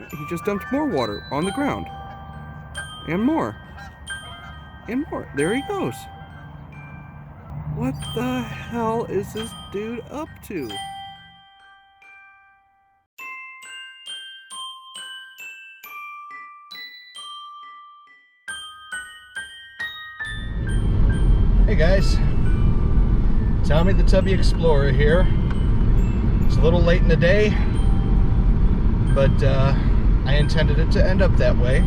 He just dumped more water on the ground. And more. And more. There he goes. What the hell is this dude up to? Hey guys, Tommy the Tubby Explorer here. It's a little late in the day, but I intended it to end up that way.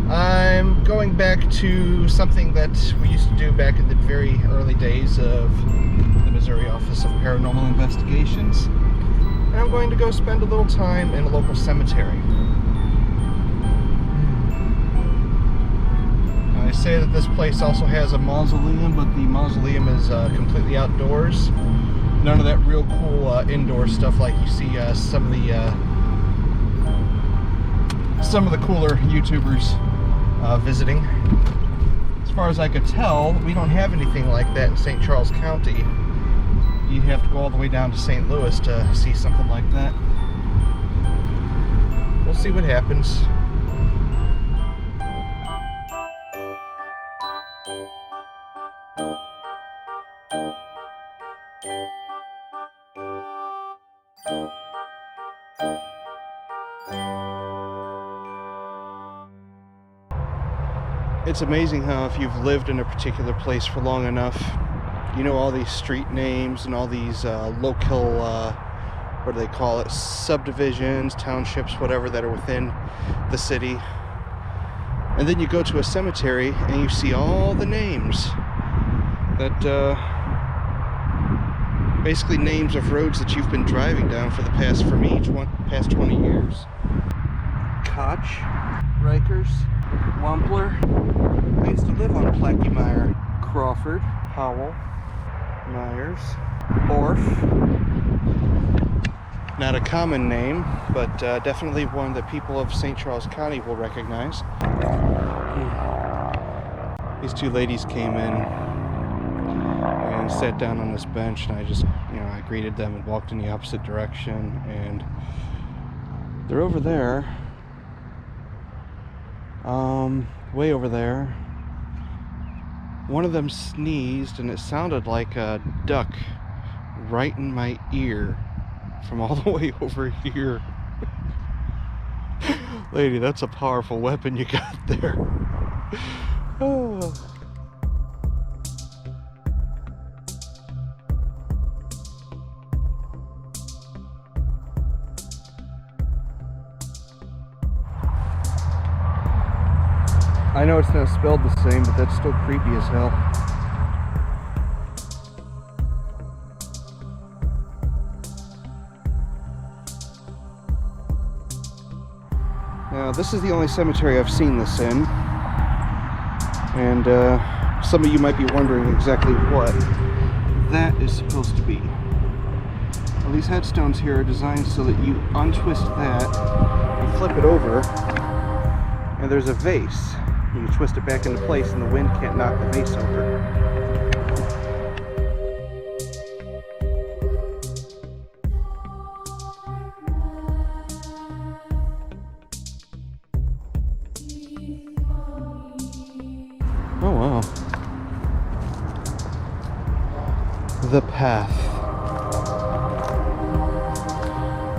I'm going back to something that we used to do back in the very early days of the Missouri Office of Paranormal Investigations. And I'm going to go spend a little time in a local cemetery. I say that this place also has a mausoleum, but the mausoleum is completely outdoors. None of that real cool indoor stuff like you see some of the cooler YouTubers visiting. As far as I could tell, we don't have anything like that in St. Charles County. You'd have to go all the way down to St. Louis to see something like that. We'll see what happens. It's amazing how if you've lived in a particular place for long enough, you know all these street names and all these local, what do they call it, subdivisions, townships, whatever, that are within the city. And then you go to a cemetery and you see all the names that, basically names of roads that you've been driving down for the past, for me, past 20 years. Koch, Rikers, Wampler. I used to live on Plaquemire. Crawford, Howell, Myers, Orff. Not a common name, but definitely one that people of St. Charles County will recognize. These two ladies came in and sat down on this bench, and I just, I greeted them and walked in the opposite direction, and they're over there, way over there. One of them sneezed, and it sounded like a duck right in my ear from all the way over here. Lady, that's a powerful weapon you got there. Oh. I know it's not spelled the same, but that's still creepy as hell. Now, this is the only cemetery I've seen this in. And some of you might be wondering exactly what that is supposed to be. Well, these headstones here are designed so that you untwist that and flip it over, and there's a vase. You twist it back into place and the wind can't knock the vase over. Oh wow. The path.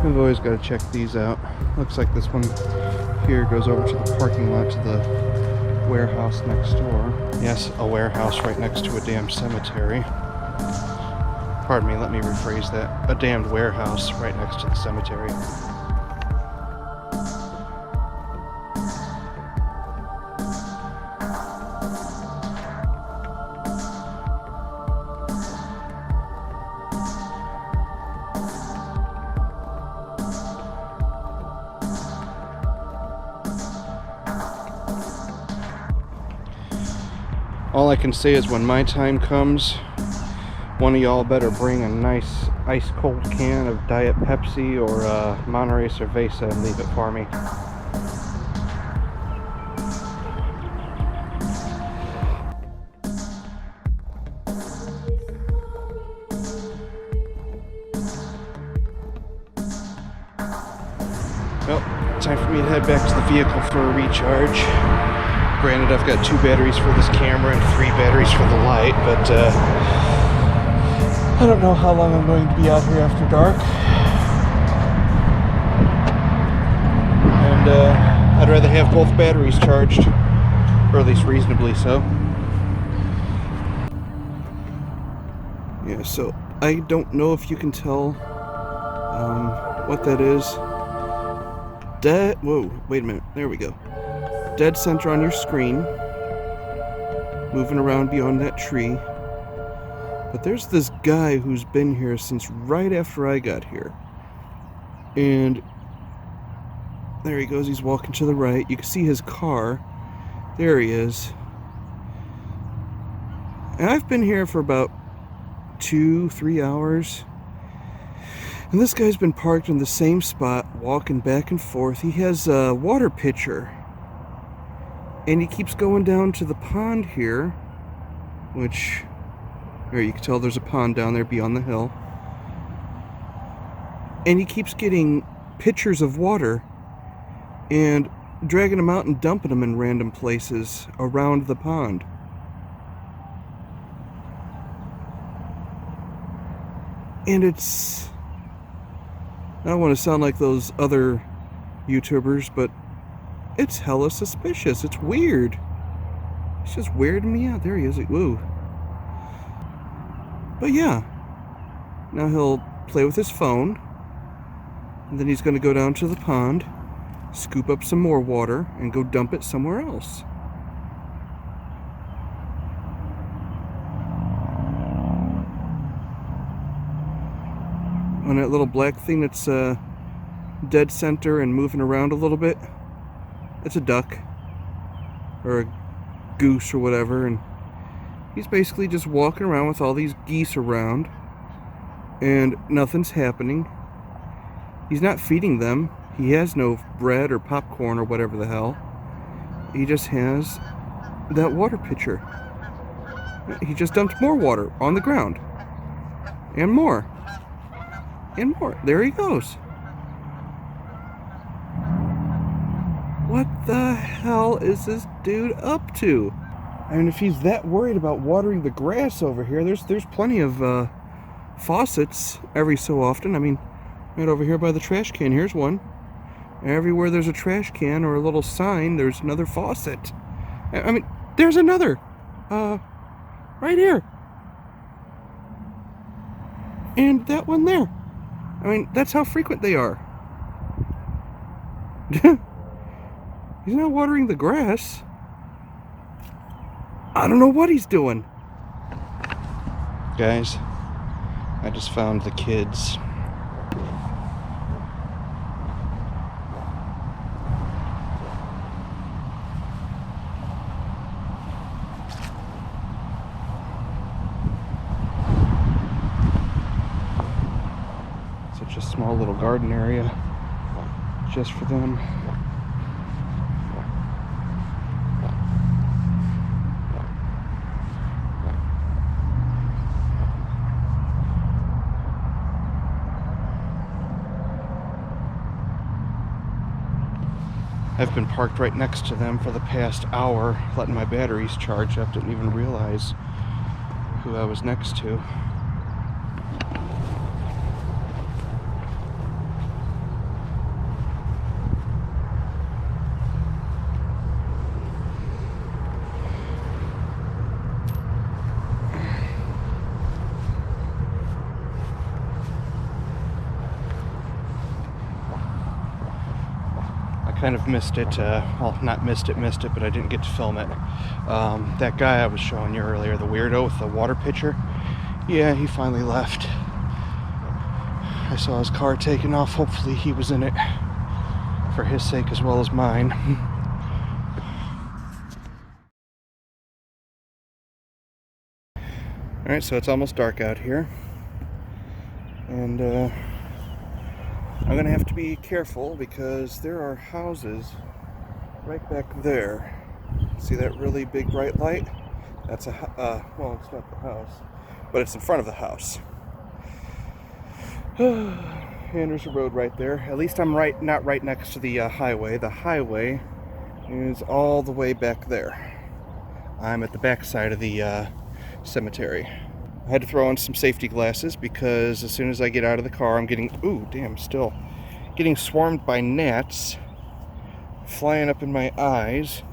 We've always got to check these out. Looks like this one here goes over to the parking lot to the warehouse next door. Yes, a warehouse right next to a damn cemetery. Pardon me, let me rephrase that. A damned warehouse right next to the cemetery. All I can say is when my time comes, one of y'all better bring a nice ice cold can of Diet Pepsi or Monterey Cerveza and leave it for me. time for me to head back to the vehicle for a recharge. Granted, I've got 2 batteries for this camera and 3 batteries for the light, but I don't know how long I'm going to be out here after dark. And I'd rather have both batteries charged, or at least reasonably so. Yeah, so I don't know if you can tell what that is. Whoa, wait a minute. There we go. Dead center on your screen. Moving around beyond that tree. But there's this guy who's been here since right after I got here. And there he goes. He's walking to the right. You can see his car. There he is. And I've been here for about 2-3 hours. And this guy's been parked in the same spot, walking back and forth. He has a water pitcher. And he keeps going down to the pond here, which, there you can tell there's a pond down there beyond the hill. And he keeps getting pitchers of water and dragging them out and dumping them in random places around the pond. And it's, I don't want to sound like those other YouTubers, but it's hella suspicious. It's weird. It's just weirding me out. There he is. Woo. But yeah. Now he'll play with his phone. And then he's going to go down to the pond, scoop up some more water, and go dump it somewhere else. On that little black thing that's dead center and moving around a little bit, it's a duck or a goose or whatever, and he's basically just walking around with all these geese around and nothing's happening. He's not feeding them. He has no bread or popcorn or whatever the hell. He just has that water pitcher. He just dumped more water on the ground and more. And more. There he goes. What the hell is this dude up to? I mean, if he's that worried about watering the grass over here, there's plenty of faucets every so often. I mean, right over here by the trash can, here's one. Everywhere there's a trash can or a little sign, there's another faucet. I mean, there's another. Right here. And that one there. I mean, that's how frequent they are. He's not watering the grass. I don't know what he's doing. Guys, I just found the kids. Such a small little garden area just for them. I've been parked right next to them for the past hour, letting my batteries charge up. Didn't even realize who I was next to. Kind of missed it, well, not missed it, but I didn't get to film it. That guy I was showing you earlier, the weirdo with the water pitcher, yeah, he finally left. I saw his car taken off. Hopefully he was in it for his sake as well as mine. Alright, so it's almost dark out here, and I'm going to have to be careful because there are houses right back there. See that really big bright light? That's well, it's not the house, but it's in front of the house. And there's a road right there. At least I'm not right next to the highway. The highway is all the way back there. I'm at the back side of the cemetery. I had to throw on some safety glasses because as soon as I get out of the car, I'm getting, ooh, damn, still getting swarmed by gnats flying up in my eyes.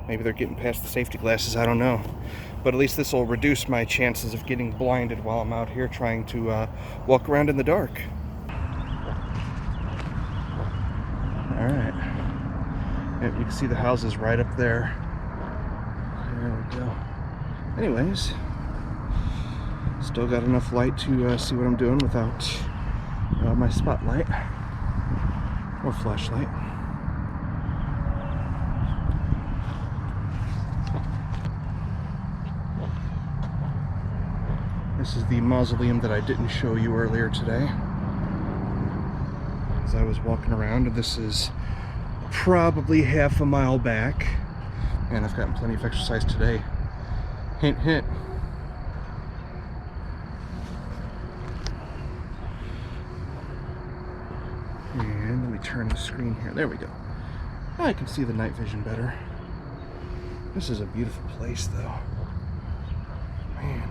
Maybe they're getting past the safety glasses, I don't know. But at least this will reduce my chances of getting blinded while I'm out here trying to walk around in the dark. Alright. Yep, you can see the houses right up there. There we go. Anyways, still got enough light to see what I'm doing without my spotlight or flashlight. This is the mausoleum that I didn't show you earlier today. As I was walking around, and this is probably half a mile back. And I've gotten plenty of exercise today. Hint, hint. And let me turn the screen here. There we go. I can see the night vision better. This is a beautiful place, though. Man.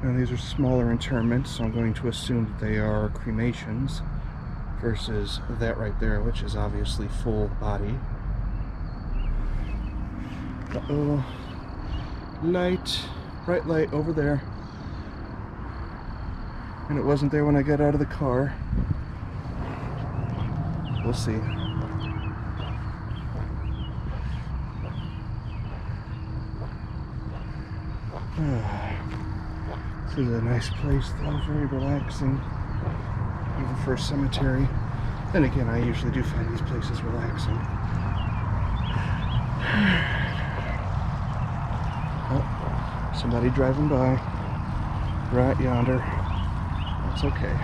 Now these are smaller interments, so I'm going to assume that they are cremations versus that right there, which is obviously full body. Uh-oh. Light. Bright light over there. And it wasn't there when I got out of the car. We'll see. This is a nice place though, very relaxing, even for a cemetery. Then again, I usually do find these places relaxing. Oh, somebody driving by, right yonder. That's okay.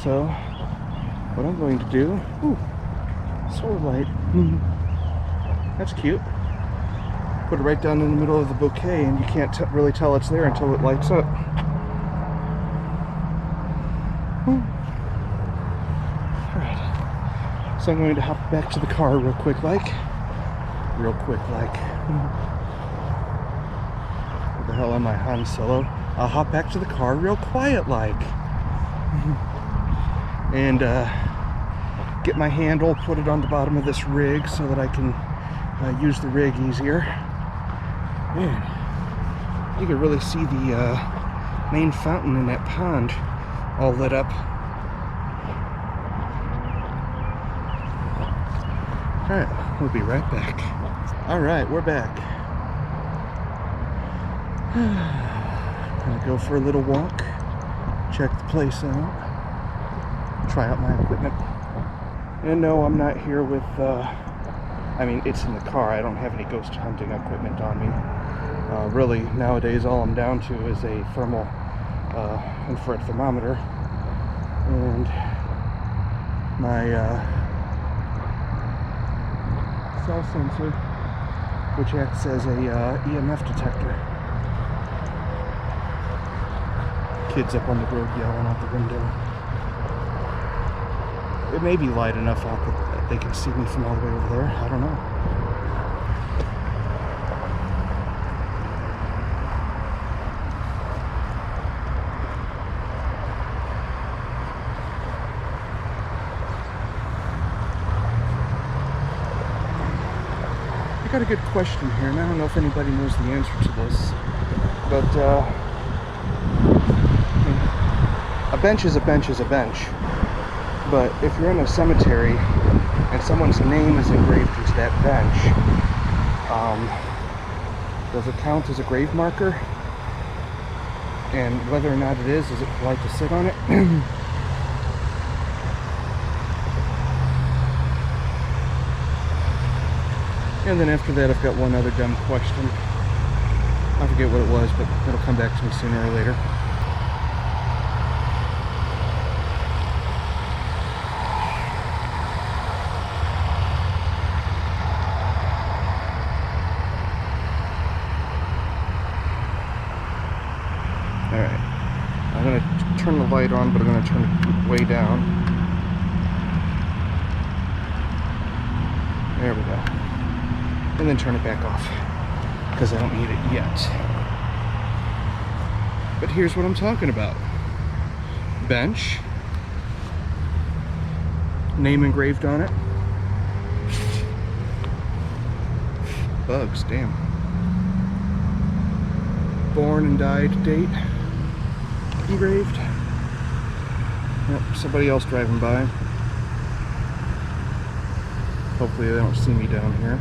So, what I'm going to do, ooh, solar light, that's cute. Put it right down in the middle of the bouquet and you can't really tell it's there until it lights up. Alright, so I'm going to hop back to the car real quick like. What the hell am I, Han Solo? I'll hop back to the car real quiet like. And get my handle, put it on the bottom of this rig so that I can use the rig easier. Man, you can really see the main fountain in that pond all lit up. Alright, we'll be right back. Alright, we're back. Gonna go for a little walk, check the place out. Try out my equipment. And no, I'm not here with, I mean, it's in the car. I don't have any ghost hunting equipment on me. Really, nowadays, all I'm down to is a thermal infrared thermometer and my cell sensor, which acts as a EMF detector. Kids up on the road yelling out the window. It may be light enough out that they can see me from all the way over there. I don't know. I got a good question here, and I don't know if anybody knows the answer to this, but a bench is a bench is a bench. But if you're in a cemetery and someone's name is engraved into that bench, does it count as a grave marker? And whether or not it is it polite to sit on it? And then after that, I've got one other dumb question. I forget what it was, but it'll come back to me sooner or later. Alright. I'm going to turn the light on, but I'm going to turn it way down. There we go. And then turn it back off, because I don't need it yet. But here's what I'm talking about. Bench. Name engraved on it. Bugs, damn. Born and died date engraved. Yep, somebody else driving by. Hopefully they don't see me down here.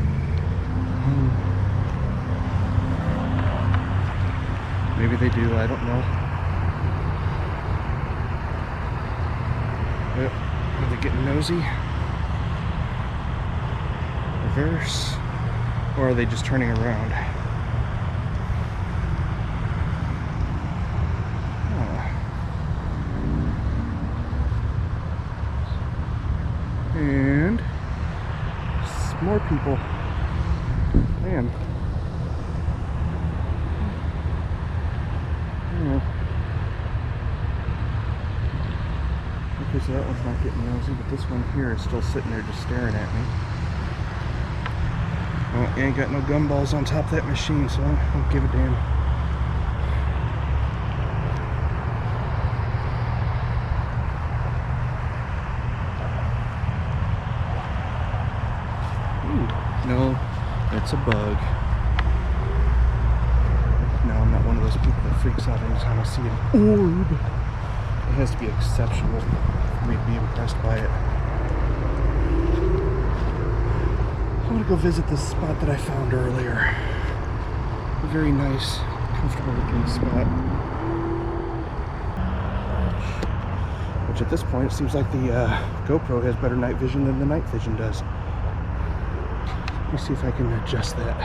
Maybe they do, I don't know. Yep, are they getting nosy? Reverse? Or are they just turning around? And more people. Man. Okay, so that one's not getting nosy, but this one here is still sitting there just staring at me. Well, I ain't got no gumballs on top of that machine, so I don't give a damn. No, it's a bug. No, I'm not one of those people that freaks out anytime I see an orb. It has to be exceptional for me to be impressed by it. I want to go visit this spot that I found earlier. A very nice, comfortable looking spot. Which at this point, it seems like the GoPro has better night vision than the night vision does. Let me see if I can adjust that.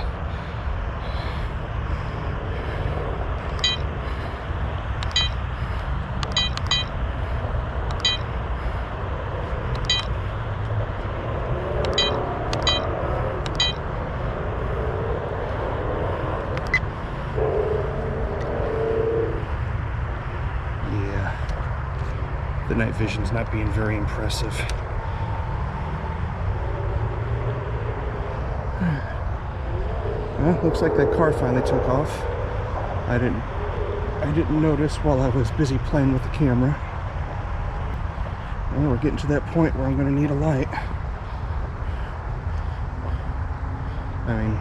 Yeah, the night vision's not being very impressive. Well, looks like that car finally took off. I didn't notice while I was busy playing with the camera. Well, we're getting to that point where I'm going to need a light. I mean,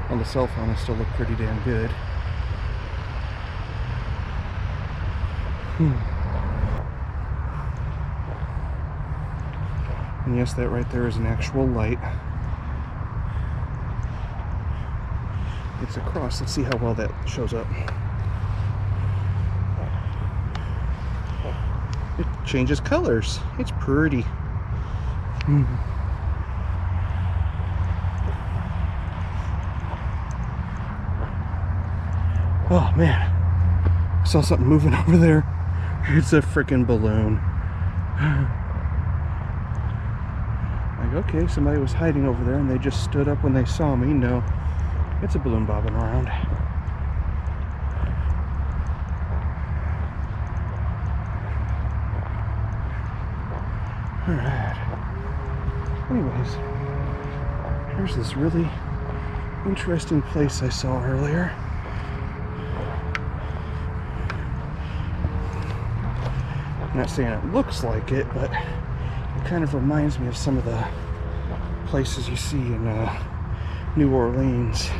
on the cell phone I still look pretty damn good. And yes, that right there is an actual light. It's across. Let's see how well that shows up. It changes colors. It's pretty. Oh man, I saw something moving over there. It's a freaking balloon. Like, okay, somebody was hiding over there and they just stood up when they saw me. No. It's a balloon bobbing around. Alright. Anyways, here's this really interesting place I saw earlier. I'm not saying it looks like it, but it kind of reminds me of some of the places you see in New Orleans.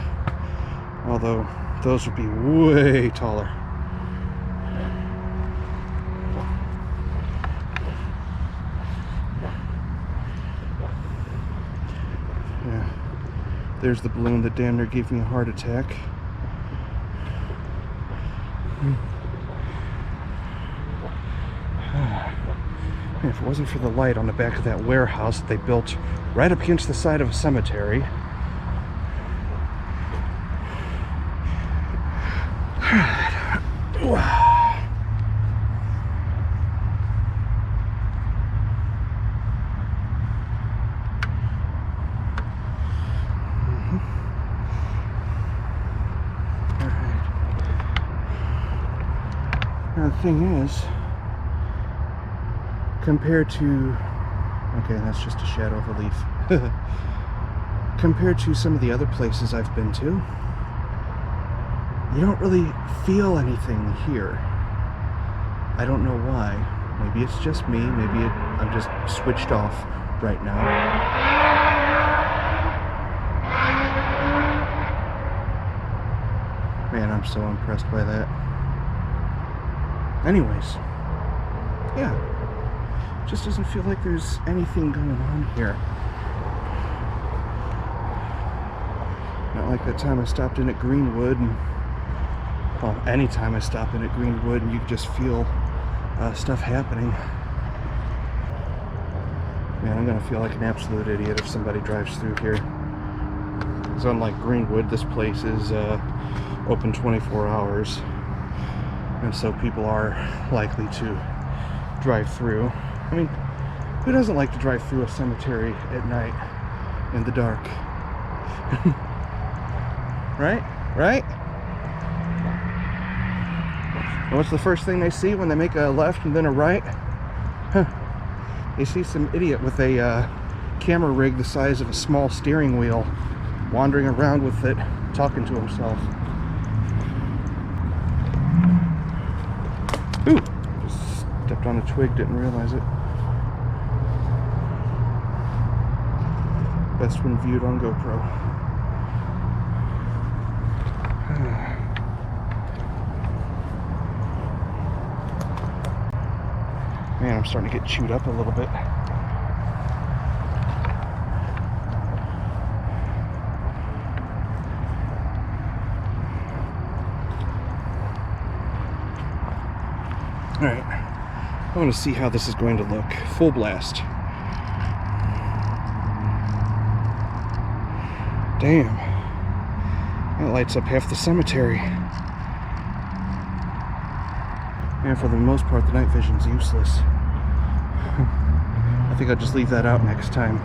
Although those would be way taller. Yeah. There's the balloon that damn near gave me a heart attack. And if it wasn't for the light on the back of that warehouse that they built right up against the side of a cemetery, Now the thing is, compared to, okay, that's just a shadow of a leaf. Compared to some of the other places I've been to, you don't really feel anything here. I don't know why. Maybe it's just me, maybe I'm just switched off right now. Man, I'm so impressed by that. Anyways, yeah, just doesn't feel like there's anything going on here. Not like that time I stopped in at Greenwood, and well, anytime I stop in at Greenwood, and you can just feel stuff happening. Man, I'm gonna feel like an absolute idiot if somebody drives through here. Because unlike Greenwood, this place is open 24 hours. And so people are likely to drive through. I mean, who doesn't like to drive through a cemetery at night in the dark? Right? Right? And what's the first thing they see when they make a left and then a right? Huh. They see some idiot with a camera rig the size of a small steering wheel wandering around with it, talking to himself. Ooh! Just stepped on a twig, didn't realize it. Best one viewed on GoPro. Man, I'm starting to get chewed up a little bit. Alright, I want to see how this is going to look. Full blast. Damn. That lights up half the cemetery. And for the most part, the night vision's useless. I think I'll just leave that out next time.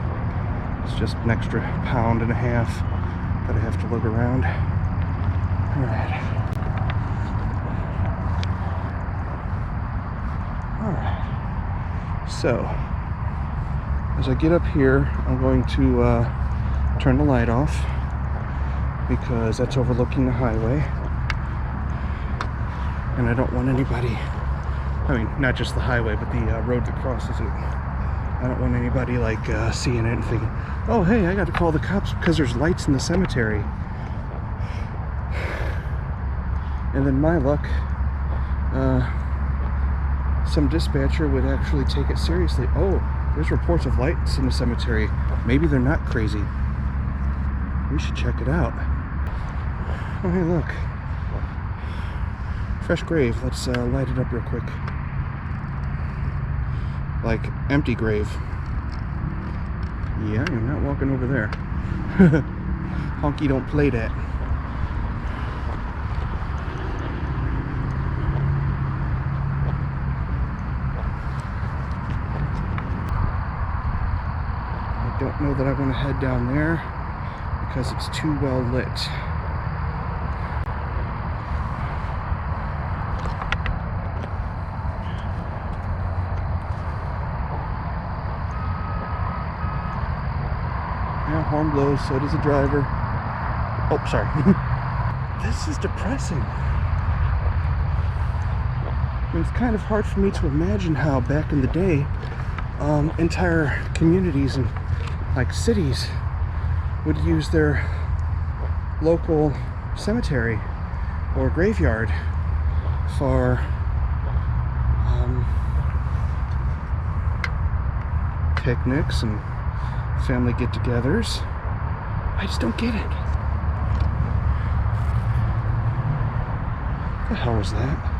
It's just an extra pound and a half that I have to lug around. Alright. Alright. So, as I get up here, I'm going to turn the light off because that's overlooking the highway. And I don't want anybody, I mean, not just the highway, but the road that crosses it. I don't want anybody like seeing it and thinking, oh hey, I got to call the cops because there's lights in the cemetery. And then my luck, some dispatcher would actually take it seriously. Oh, there's reports of lights in the cemetery. Maybe they're not crazy. We should check it out. Oh hey, look. Fresh grave. Let's light it up real quick. Like, empty grave. Yeah, you're not walking over there. Honky don't play that. I don't know that I want to head down there because it's too well lit. Yeah, horn blows, so does the driver. Oh, sorry. This is depressing. I mean, it's kind of hard for me to imagine how back in the day, entire communities and like cities would use their local cemetery or graveyard for picnics and family get-togethers. I just don't get it. What the hell was that?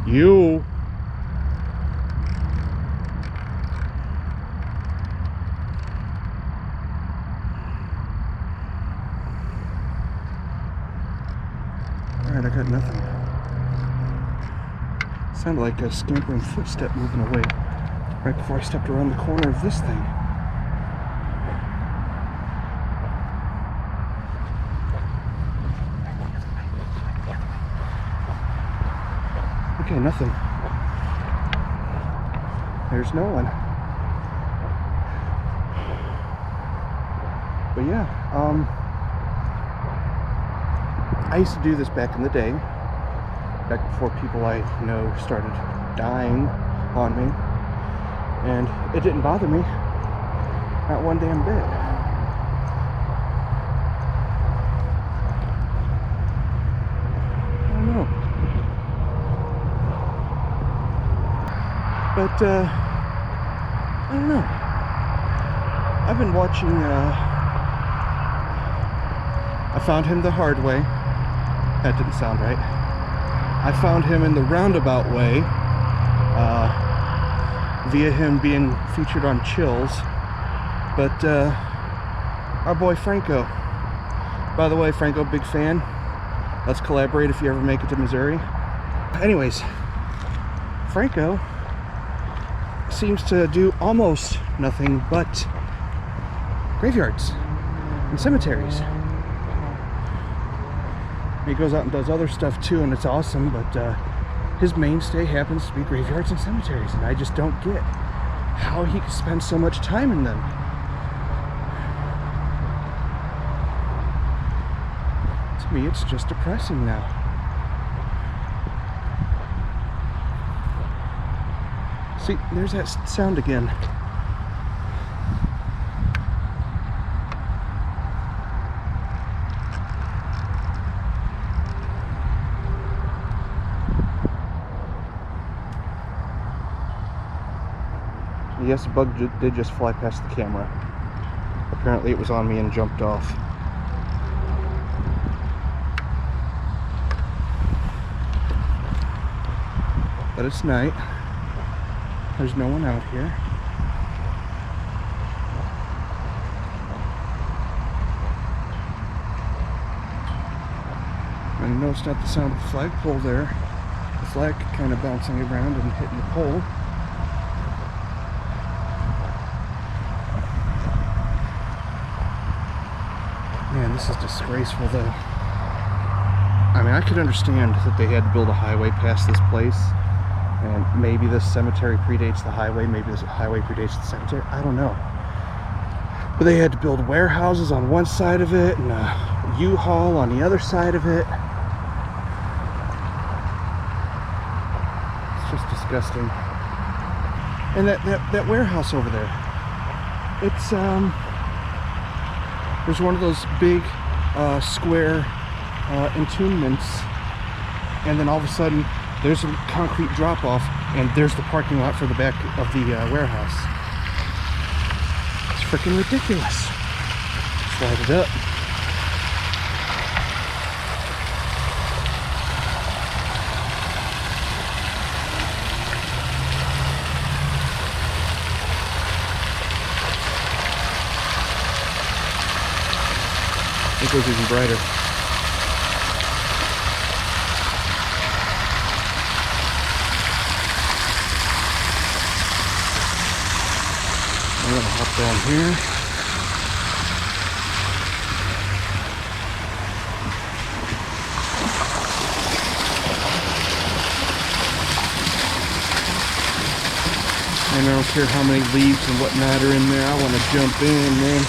You. Sounded like a scampering footstep moving away right before I stepped around the corner of this thing. Okay, nothing. There's no one. But yeah, I used to do this back in the day, back before people I know started dying on me, and it didn't bother me, not one damn bit. I don't know. But, I don't know. I've been watching, I found him the hard way. That didn't sound right. I found him in the roundabout way, via him being featured on Chills. But, our boy Franko. By the way, Franko, big fan. Let's collaborate if you ever make it to Missouri. Anyways, Franko seems to do almost nothing but graveyards and cemeteries. He goes out and does other stuff too, and it's awesome, but his mainstay happens to be graveyards and cemeteries, and I just don't get how he can spend so much time in them. To me, it's just depressing now. See, there's that sound again. Yes, a bug did just fly past the camera. Apparently it was on me and jumped off. But it's night. There's no one out here. And I noticed not the sound of the flagpole there. The flag kind of bouncing around and hitting the pole. Man, this is disgraceful though. I mean, I could understand that they had to build a highway past this place, and maybe this cemetery predates the highway, maybe this highway predates the cemetery, I don't know. But they had to build warehouses on one side of it and a U-Haul on the other side of it. It's just disgusting. And that warehouse over there, it's there's one of those big square entombments, and then all of a sudden there's a concrete drop off, and there's the parking lot for the back of the warehouse. It's freaking ridiculous. Slide it up. It goes even brighter. I'm gonna hop down here. And I don't care how many leaves and whatnot are in there. I want to jump in, man.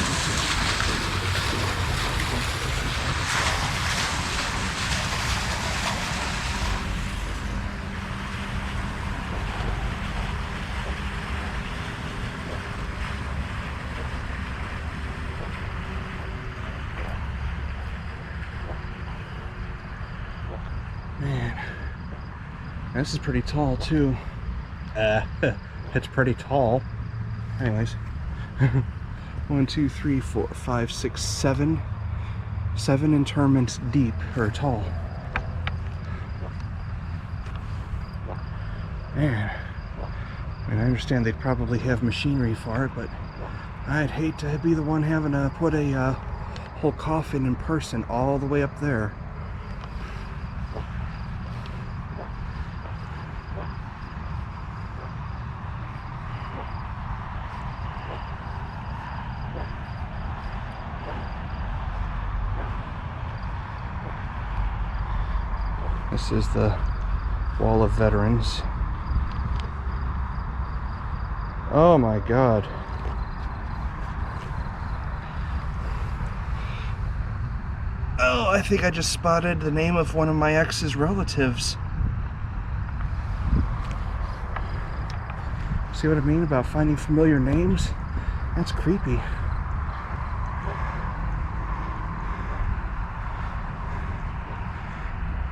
Man, this is pretty tall too. It's pretty tall. Anyways, 1, 2, 3, 4, 5, 6, 7. 7 interments deep, or tall. Man, I mean, I understand they'd probably have machinery for it, but I'd hate to be the one having to put a whole coffin in person all the way up there. This is the Wall of Veterans. Oh my God. Oh, I think I just spotted the name of one of my ex's relatives. See what I mean about finding familiar names? That's creepy.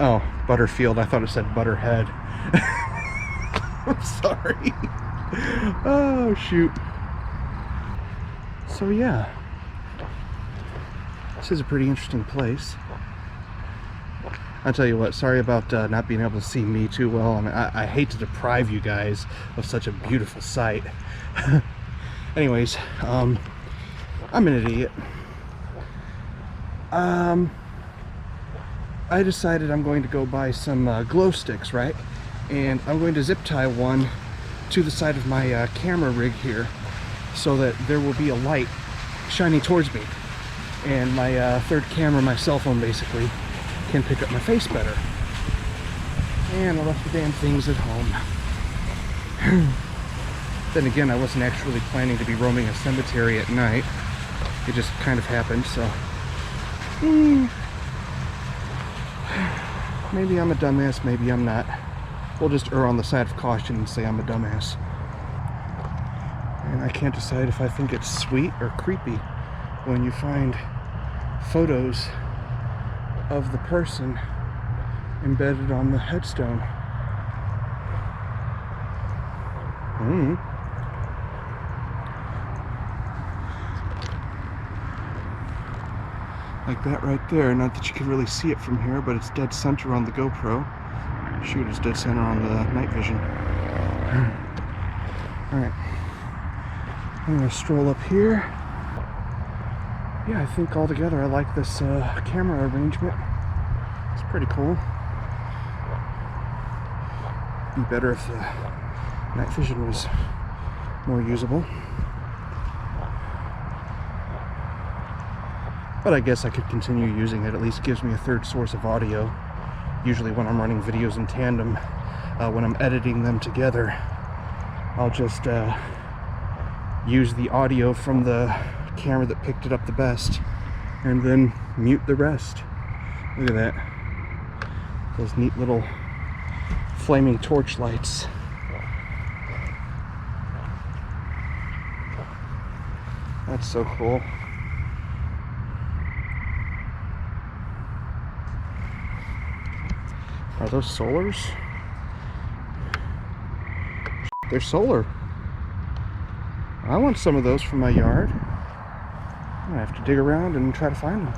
Oh, Butterfield. I thought it said Butterhead. I'm sorry. Oh, shoot. So, yeah. This is a pretty interesting place. I'll tell you what, sorry about not being able to see me too well. I mean, I hate to deprive you guys of such a beautiful sight. Anyways, I'm an idiot. I decided I'm going to go buy some glow sticks, right? And I'm going to zip tie one to the side of my camera rig here so that there will be a light shining towards me. And my third camera, my cell phone basically, can pick up my face better. And I left the damn things at home. Then again, I wasn't actually planning to be roaming a cemetery at night. It just kind of happened, so... Maybe I'm a dumbass, maybe I'm not. We'll just err on the side of caution and say I'm a dumbass. And I can't decide if I think it's sweet or creepy when you find photos of the person embedded on the headstone. Like that right there. Not that you can really see it from here, but it's dead center on the GoPro. Shoot, it's dead center on the night vision. Alright. I'm gonna stroll up here. Yeah, I think altogether I like this camera arrangement. It's pretty cool. Be better if the night vision was more usable. But I guess I could continue using it. At least gives me a third source of audio. Usually when I'm running videos in tandem, when I'm editing them together, I'll just use the audio from the camera that picked it up the best and then mute the rest. Look at that. Those neat little flaming torch lights. That's so cool. Are those solars? They're solar. I want some of those for my yard. I have to dig around and try to find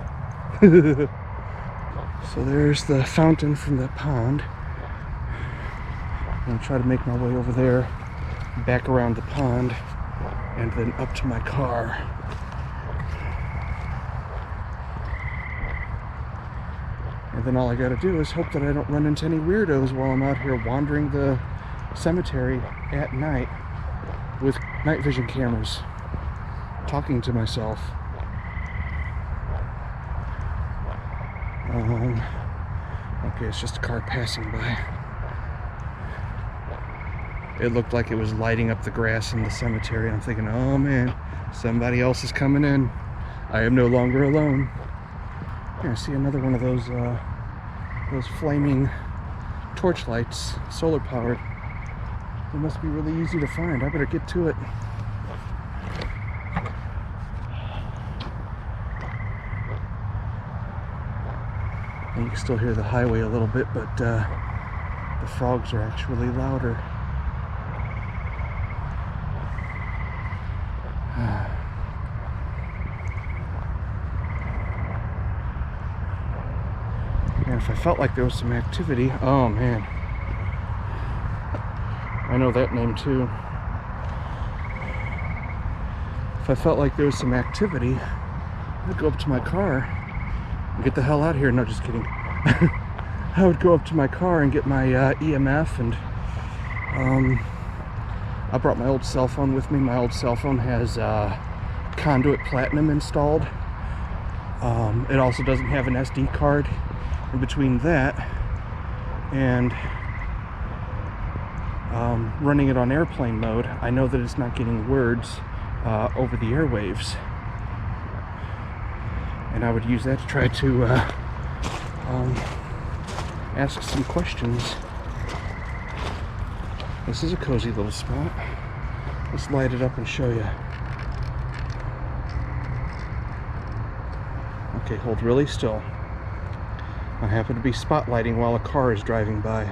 them. So there's the fountain from that pond. I'm going to try to make my way over there, back around the pond, and then up to my car. And then all I gotta do is hope that I don't run into any weirdos while I'm out here wandering the cemetery at night with night vision cameras, talking to myself. Okay, it's just a car passing by. It looked like it was lighting up the grass in the cemetery. I'm thinking, oh man, somebody else is coming in. I am no longer alone. Yeah, I see another one of those flaming torch lights, solar powered. They must be really easy to find. I better get to it. And you can still hear the highway a little bit, but the frogs are actually louder. And if I felt like there was some activity, oh man, I know that name too. If I felt like there was some activity, I'd go up to my car and get the hell out of here. No, just kidding. I would go up to my car and get my EMF, and I brought my old cell phone with me. My old cell phone has Conduit Platinum installed. It also doesn't have an SD card. And between that and running it on airplane mode, I know that it's not getting words over the airwaves, and I would use that to try to ask some questions. This is a cozy little spot. Let's light it up and show you. Okay, hold really still. I happen to be spotlighting while a car is driving by.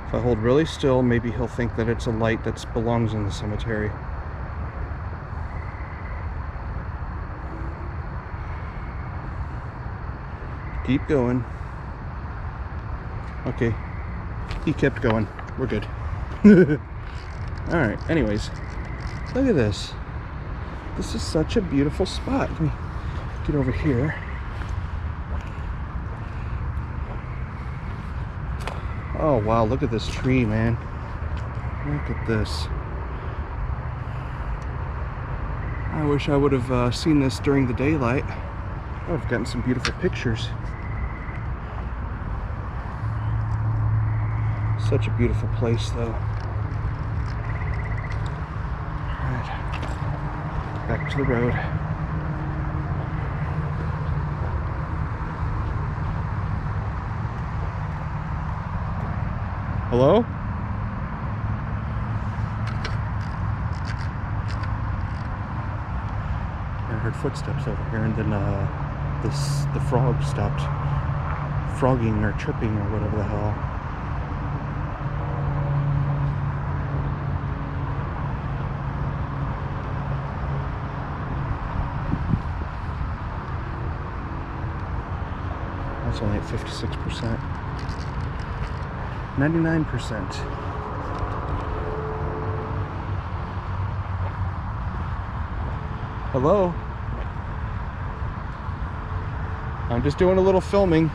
If I hold really still, maybe he'll think that it's a light that belongs in the cemetery. Keep going. Okay, he kept going. We're good. Alright, anyways, look at this. This is such a beautiful spot. Let me get over here. Oh wow, look at this tree, man. Look at this. I wish I would have seen this during the daylight. I would have gotten some beautiful pictures. Such a beautiful place, though. Alright, back to the road. Hello? I heard footsteps over here, and then the frog stopped frogging or tripping or whatever the hell. That's only at 56%. 99%. Hello? I'm just doing a little filming.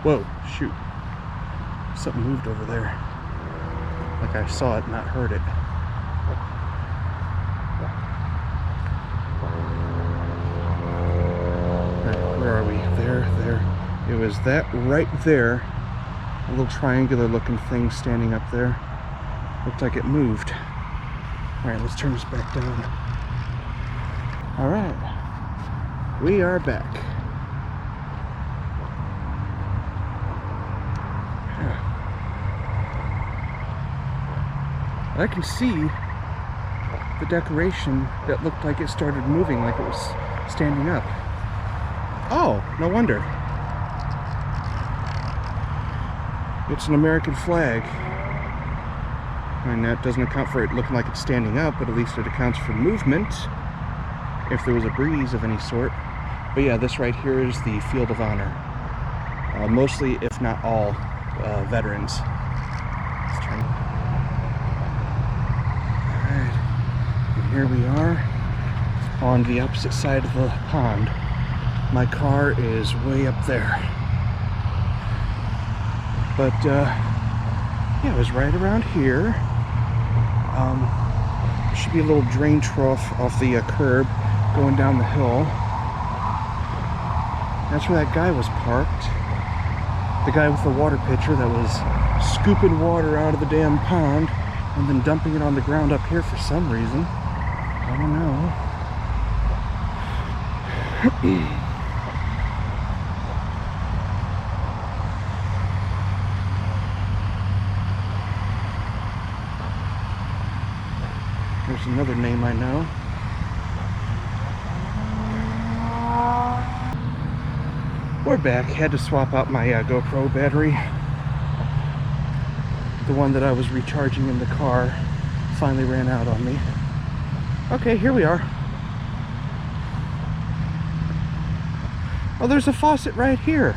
Whoa, shoot. Something moved over there. Like I saw it, not heard it. Where are we? There. It was that right there. A little triangular looking thing standing up there. Looked like it moved. Alright, let's turn this back down. Alright. We are back. I can see the decoration that looked like it started moving, like it was standing up. Oh, no wonder. It's an American flag. And that doesn't account for it looking like it's standing up, but at least it accounts for movement if there was a breeze of any sort. But yeah, this right here is the Field of Honor. Mostly, if not all, veterans. Let's try. Alright, and here we are on the opposite side of the pond. My car is way up there. But, yeah, it was right around here. There should be a little drain trough off the curb going down the hill. That's where that guy was parked. The guy with the water pitcher that was scooping water out of the damn pond and then dumping it on the ground up here for some reason. I don't know. There's another name I know. We're back. Had to swap out my GoPro battery. The one that I was recharging in the car finally ran out on me. Okay, here we are. Oh, there's a faucet right here.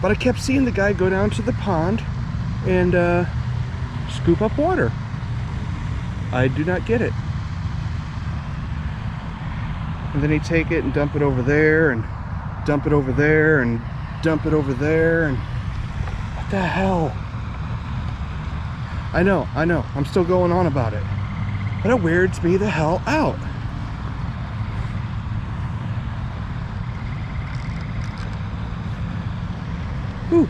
But I kept seeing the guy go down to the pond and scoop up water. I do not get it. And then he'd take it and dump it over there, and dump it over there, and dump it over there, and what the hell? I know, I'm still going on about it. But it weirds me the hell out. Ooh,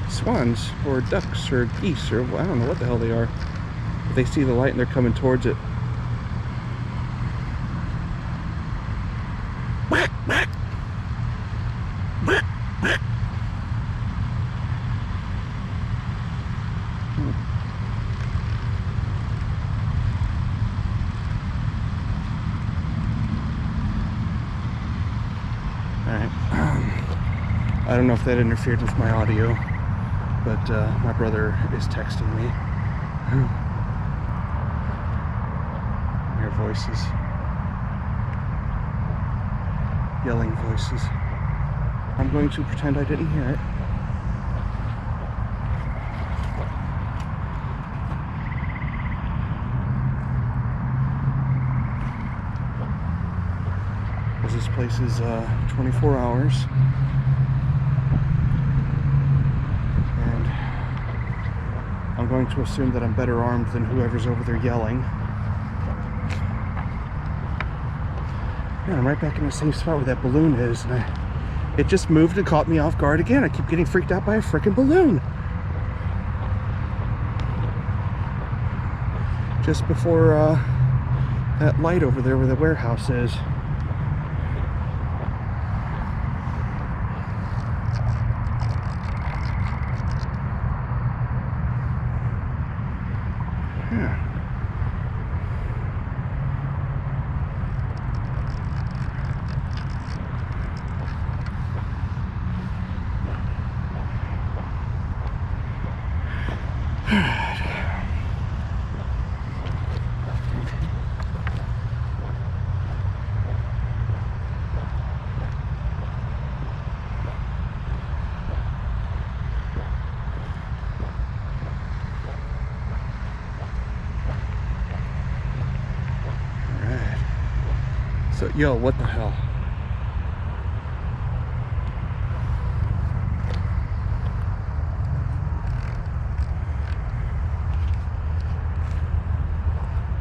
swans or ducks or geese or I don't know what the hell they are. But they see the light and they're coming towards it. Whack, whack. Whack, whack. Alright. I don't know if that interfered with my audio, but my brother is texting me. Their voices. Yelling voices. I'm going to pretend I didn't hear it. Because this place is 24 hours. And I'm going to assume that I'm better armed than whoever's over there yelling. Yeah, I'm right back in the same spot where that balloon is, and it just moved and caught me off guard again. I keep getting freaked out by a freaking balloon. Just before that light over there where the warehouse is. Yeah. So, yo, what the hell?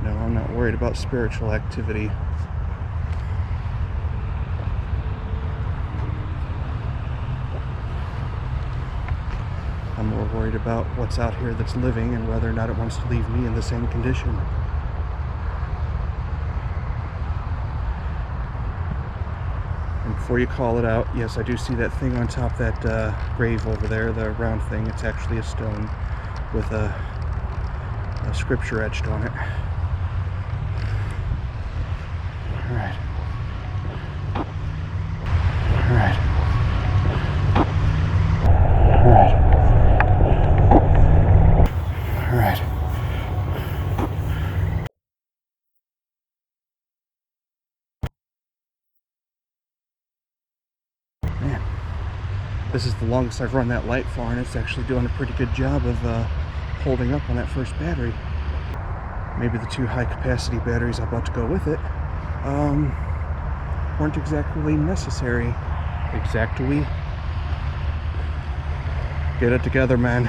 No, I'm not worried about spiritual activity. I'm more worried about what's out here that's living and whether or not it wants to leave me in the same condition. Before you call it out, yes, I do see that thing on top of that grave over there, the round thing. It's actually a stone with a scripture etched on it. Alright. Alright. Alright. Alright. Man, this is the longest I've run that light for, and it's actually doing a pretty good job of holding up on that first battery. Maybe the 2 high-capacity batteries I'm about to go with it weren't exactly necessary. Exactly. Get it together, man.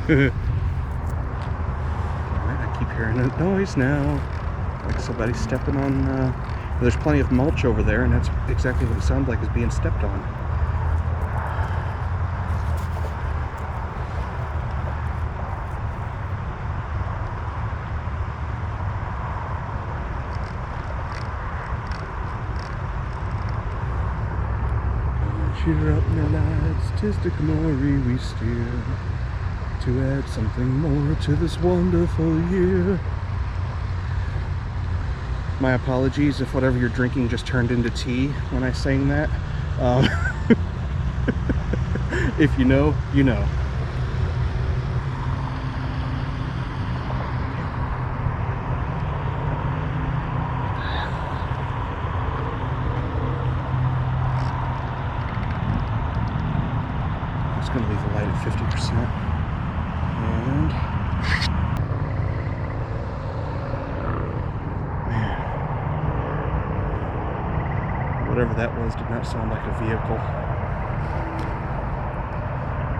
I keep hearing a noise now, like somebody's stepping on, there's plenty of mulch over there, and that's exactly what it sounds like, is being stepped on. Cheer up now, lads, 'tis the glory we steer, to add something more to this wonderful year. My apologies if whatever you're drinking just turned into tea when I sang that. If you know, you know. I'm just going to leave the light at 50%. And whatever that was did not sound like a vehicle.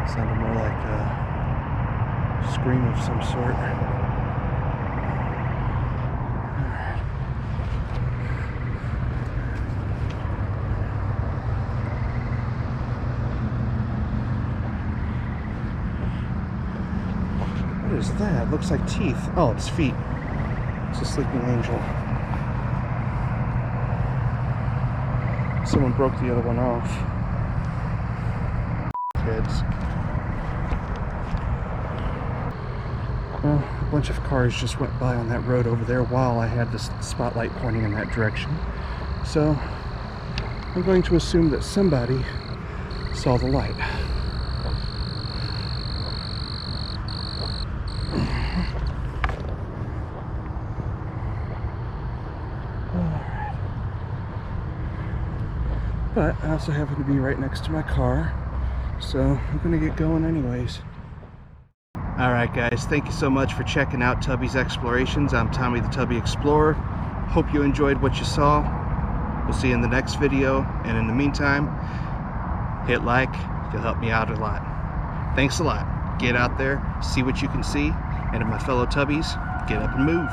It sounded more like a scream of some sort. that? It looks like teeth. Oh, it's feet. It's a sleeping angel. Someone broke the other one off. Kids. Well, a bunch of cars just went by on that road over there while I had the spotlight pointing in that direction. So, I'm going to assume that somebody saw the light. But I also happen to be right next to my car, so I'm gonna get going anyways. Alright guys, thank you so much for checking out Tubby's Explorations. I'm Tommy the Tubby Explorer. Hope you enjoyed what you saw. We'll see you in the next video, and in the meantime, hit like, you'll help me out a lot. Thanks a lot. Get out there, see what you can see, and to my fellow Tubbies, get up and move.